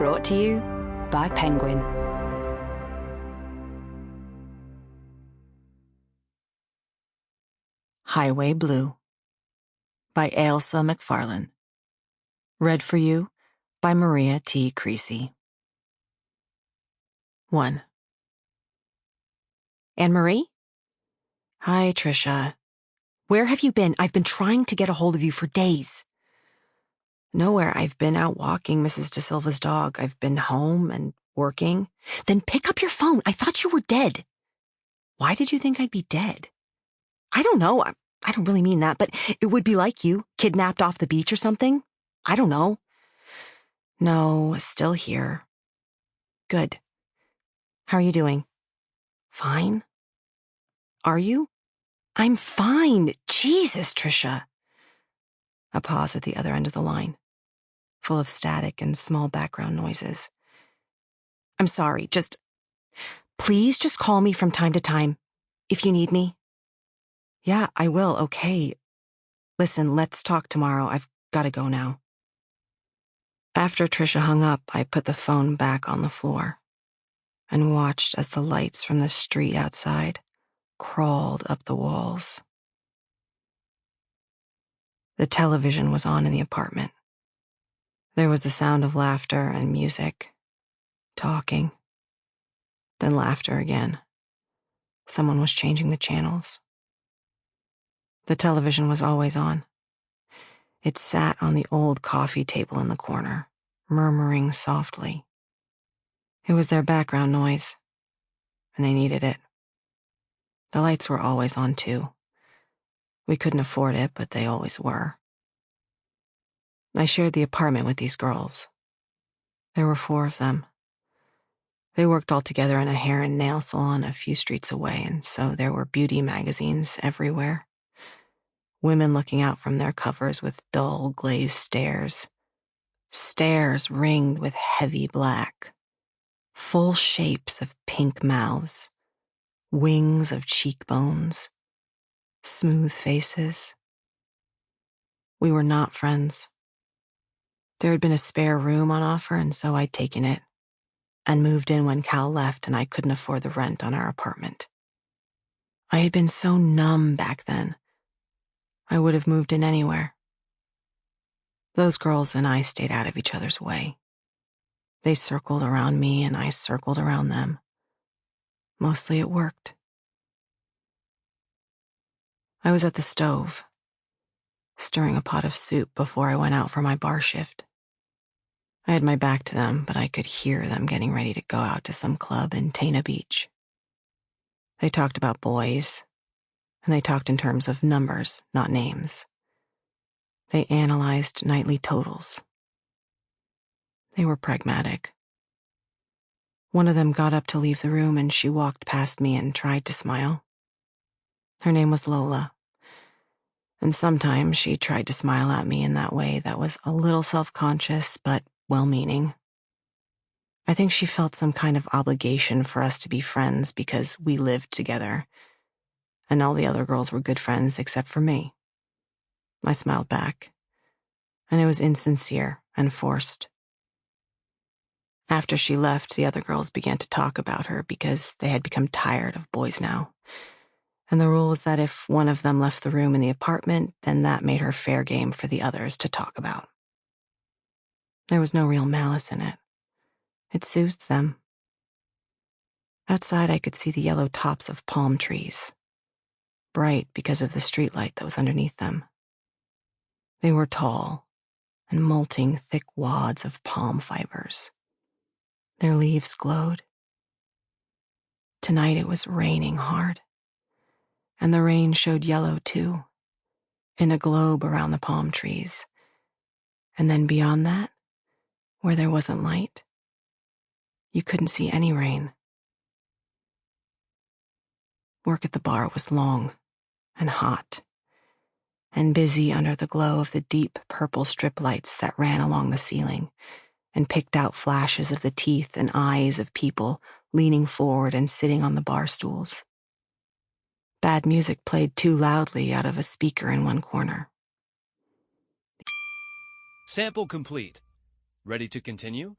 Brought to you by Penguin. Highway Blue by Ailsa Mcfarlane. Read for you by Maria T. Creasey. 1. Anne-Marie? Hi, Trisha. Where have you been? I've been trying to get a hold of you for days. Nowhere. I've been out walking Mrs. De Silva's dog. I've been home and working. Then pick up your phone. I thought you were dead. Why did you think I'd be dead? I don't know. I don't really mean that, but it would be like you, kidnapped off the beach or something. I don't know. No, still here. Good. How are you doing? Fine. Are you? I'm fine. Jesus, Trisha. A pause at the other end of the line, full of static and small background noises. I'm sorry. Please just call me from time to time if you need me. Yeah, I will. Okay. Listen, let's talk tomorrow. I've got to go now. After Trisha hung up, I put the phone back on the floor and watched as the lights from the street outside crawled up the walls. The television was on in the apartment. There was the sound of laughter and music, talking, then laughter again. Someone was changing the channels. The television was always on. It sat on the old coffee table in the corner, murmuring softly. It was their background noise, and they needed it. The lights were always on, too. We couldn't afford it, but they always were. I shared the apartment with these girls. There were 4 of them. They worked all together in a hair and nail salon a few streets away, and so there were beauty magazines everywhere. Women looking out from their covers with dull, glazed stares. Stares ringed with heavy black. Full shapes of pink mouths. Wings of cheekbones. Smooth faces. We were not friends. There had been a spare room on offer, and so I'd taken it, and moved in when Cal left and I couldn't afford the rent on our apartment. I had been so numb back then. I would have moved in anywhere. Those girls and I stayed out of each other's way. They circled around me and I circled around them. Mostly it worked. I was at the stove, stirring a pot of soup before I went out for my bar shift. I had my back to them, but I could hear them getting ready to go out to some club in Tana Beach. They talked about boys, and they talked in terms of numbers, not names. They analyzed nightly totals. They were pragmatic. One of them got up to leave the room, and she walked past me and tried to smile. Her name was Lola, and sometimes she tried to smile at me in that way that was a little self-conscious but well-meaning. I think she felt some kind of obligation for us to be friends because we lived together, and all the other girls were good friends except for me. I smiled back, and it was insincere and forced. After she left, the other girls began to talk about her because they had become tired of boys now, and the rule was that if one of them left the room in the apartment, then that made her fair game for the others to talk about. There was no real malice in it. It soothed them. Outside, I could see the yellow tops of palm trees, bright because of the streetlight that was underneath them. They were tall and molting thick wads of palm fibers. Their leaves glowed. Tonight it was raining hard, and the rain showed yellow too, in a globe around the palm trees. And then beyond that, where there wasn't light, you couldn't see any rain. Work at the bar was long and hot and busy under the glow of the deep purple strip lights that ran along the ceiling and picked out flashes of the teeth and eyes of people leaning forward and sitting on the bar stools. Bad music played too loudly out of a speaker in one corner. Sample complete. Ready to continue?